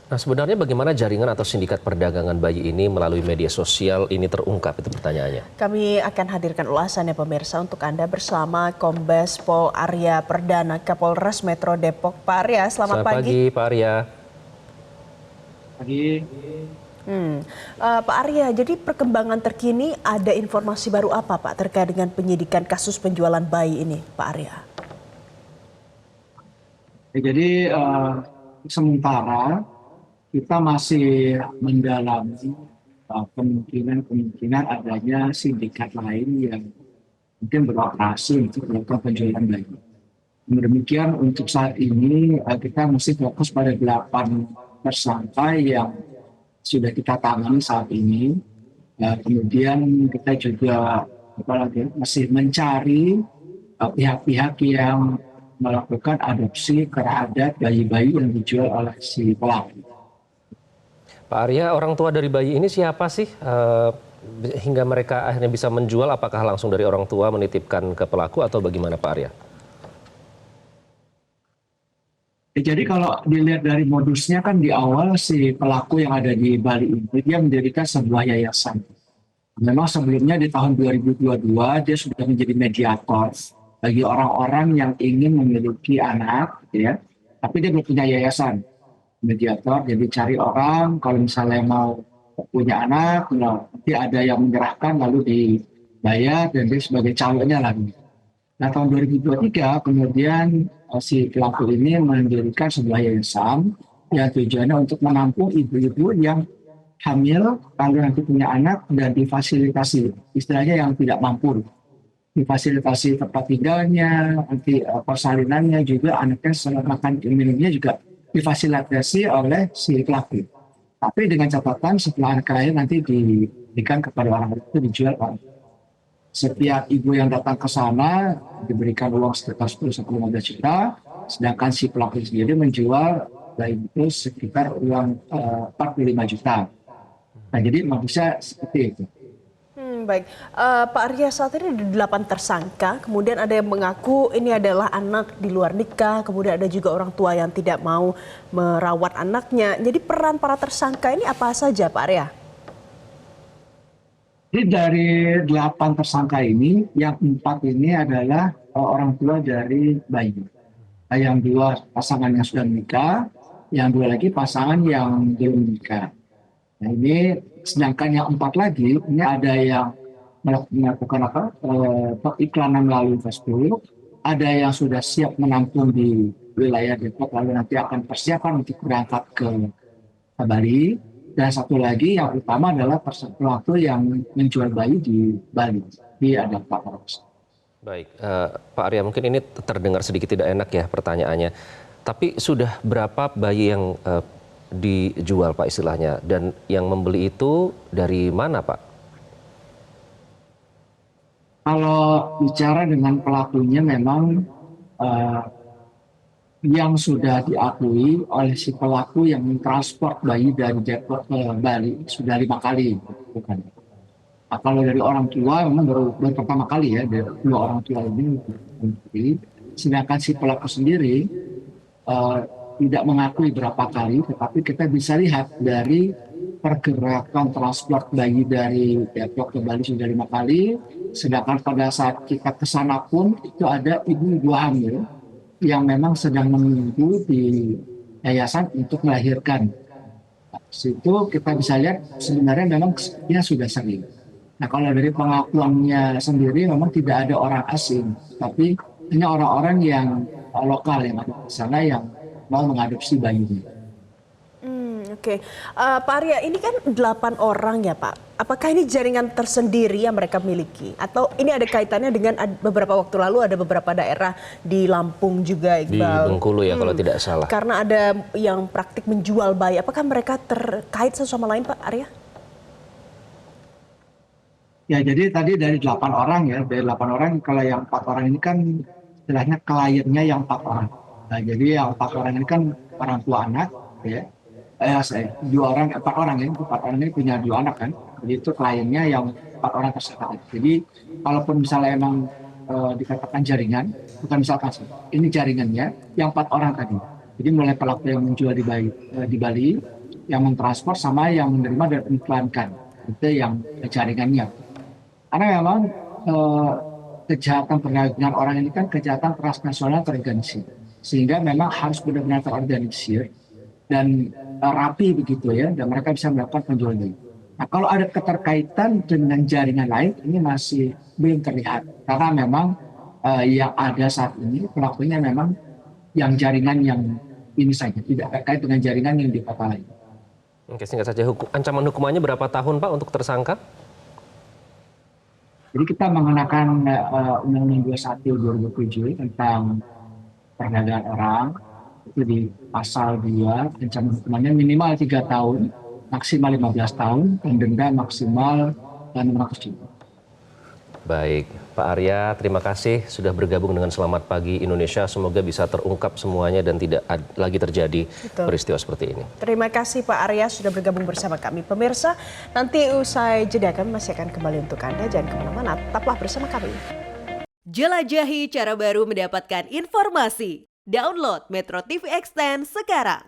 Nah, sebenarnya bagaimana jaringan atau sindikat perdagangan bayi ini melalui media sosial ini terungkap, itu pertanyaannya. Kami akan hadirkan ulasannya pemirsa untuk Anda bersama Kombes Pol Arya Perdana, Kapolres Metro Depok. Pak Arya, selamat pagi. Pak Arya. Pagi. Pak Arya, jadi perkembangan terkini ada informasi baru apa Pak terkait dengan penyidikan kasus penjualan bayi ini, Pak Arya? Jadi sementara kita masih mendalami kemungkinan adanya sindikat lain yang mungkin beroperasi untuk melakukan penjualan bayi. Demikian untuk saat ini kita masih fokus pada 8 tersangka yang sudah kita tangani saat ini. Kemudian kita juga masih mencari pihak-pihak yang melakukan adopsi terhadap bayi-bayi yang dijual oleh si pelaku. Pak Arya, orang tua dari bayi ini siapa sih hingga mereka akhirnya bisa menjual? Apakah langsung dari orang tua menitipkan ke pelaku atau bagaimana Pak Arya? Jadi kalau dilihat dari modusnya kan di awal si pelaku yang ada di Bali ini dia mendirikan sebuah yayasan. Memang sebelumnya di tahun 2022 dia sudah menjadi mediator bagi orang-orang yang ingin memiliki anak, ya. Tapi dia belum punya yayasan. Mediator, jadi cari orang kalau misalnya mau punya anak, nanti ada yang menyerahkan lalu dibayar dan dia sebagai calonnya lagi. Nah tahun 2023 kemudian si pelaku ini mendirikan sebuah yayasan yang tujuannya untuk menampung ibu-ibu yang hamil kalau nanti punya anak dan difasilitasi, istilahnya yang tidak mampu. Difasilitasi tempat tinggalnya, nanti persalinannya juga, anaknya setelah makan minumnya juga difasilitasi oleh si pelaku. Tapi dengan catatan setelah anak lahir nanti diberikan kepada orang itu dijual orang. Setiap ibu yang datang ke sana diberikan uang sekitar 10-15 juta, sedangkan si pelaku sendiri menjual bayi itu sekitar uang 45 juta. Nah jadi modusnya seperti itu. Baik, Pak Arya, saat ini ada 8 tersangka, kemudian ada yang mengaku ini adalah anak di luar nikah, kemudian ada juga orang tua yang tidak mau merawat anaknya. Jadi peran para tersangka ini apa saja Pak Arya? Jadi dari 8 tersangka ini, yang 4 ini adalah orang tua dari bayi. Yang 2 pasangan yang sudah menikah, yang 2 lagi pasangan yang belum menikah. Nah ini sedangkan yang 4 lagi, ini ada yang melakukan iklanan melalui Facebook, ada yang sudah siap menampung di wilayah Depok, lalu nanti akan persiapan untuk berangkat ke Bali. Dan satu lagi yang utama adalah pelaku yang menjual bayi di Bali. Ini ada 4 orang. Baik, Pak Arya, mungkin ini terdengar sedikit tidak enak ya pertanyaannya. Tapi sudah berapa bayi yang dijual Pak istilahnya? Dan yang membeli itu dari mana Pak? Kalau bicara dengan pelakunya memang yang sudah diakui oleh si pelaku yang mentransport bayi dari Depok ke Bali sudah 5 kali. Bukan. Nah, kalau dari orang tua memang baru pertama kali ya, dari 2 orang tua ini. Sedangkan si pelaku sendiri tidak mengakui berapa kali, tetapi kita bisa lihat dari pergerakan transport bayi dari Depok ke Bali sudah 5 kali, sedangkan pada saat kita ke sana pun itu ada ibu-ibu hamil yang memang sedang menunggu di yayasan untuk melahirkan. Nah, situ kita bisa lihat sebenarnya memang dia sudah sering. Nah kalau dari pengakuannya sendiri memang tidak ada orang asing, tapi hanya orang-orang yang lokal yang ada di sana yang mau mengadopsi bayinya. Oke. Pak Arya, ini kan 8 orang ya Pak. Apakah ini jaringan tersendiri yang mereka miliki? Atau ini ada kaitannya dengan beberapa waktu lalu ada beberapa daerah di Lampung juga, Iqbal? Di Bengkulu ya kalau tidak salah. Karena ada yang praktik menjual bayi. Apakah mereka terkait satu sama lain Pak Arya? Ya jadi tadi dari 8 orang ya, dari 8 orang kalau yang 4 orang ini kan istilahnya kliennya yang 4 orang. Nah jadi yang 4 orang ini kan orang tua anak ya. 4 orang ya, 4 orang ini punya 2 anak kan. Jadi itu kliennya yang 4 orang tersebut. Jadi kalaupun misalnya emang dikatakan jaringan, bukan misalkan ini jaringannya yang 4 orang tadi. Jadi mulai pelaku yang menjual di Bali, yang mentransfer sama yang menerima dan mengiklankan. Itu yang jaringannya. Karena memang kejahatan perdagangan orang ini kan kejahatan transnasional terorganisir. Sehingga memang harus benar-benar terorganisir dan rapi begitu ya, dan mereka bisa melakukan penjualan. Nah, kalau ada keterkaitan dengan jaringan lain, ini masih belum terlihat. Karena memang yang ada saat ini pelakunya memang yang jaringan yang ini saja, tidak terkait dengan jaringan yang di kota lain. Oke, singkat saja, ancaman hukumannya berapa tahun Pak untuk tersangka? Jadi kita mengenakan Undang-Undang 21 2007 tentang perdagangan orang, itu di pasal 2, ancaman hukumannya minimal 3 tahun, maksimal 15 tahun, dan denda maksimal 600 juta. Baik, Pak Arya, terima kasih sudah bergabung dengan Selamat Pagi Indonesia. Semoga bisa terungkap semuanya dan tidak lagi terjadi peristiwa seperti ini. Terima kasih Pak Arya sudah bergabung bersama kami. Pemirsa, nanti usai jeda kami masih akan kembali untuk Anda. Jangan kemana-mana, tetaplah bersama kami. Jelajahi cara baru mendapatkan informasi. Download Metro TV Extend sekarang.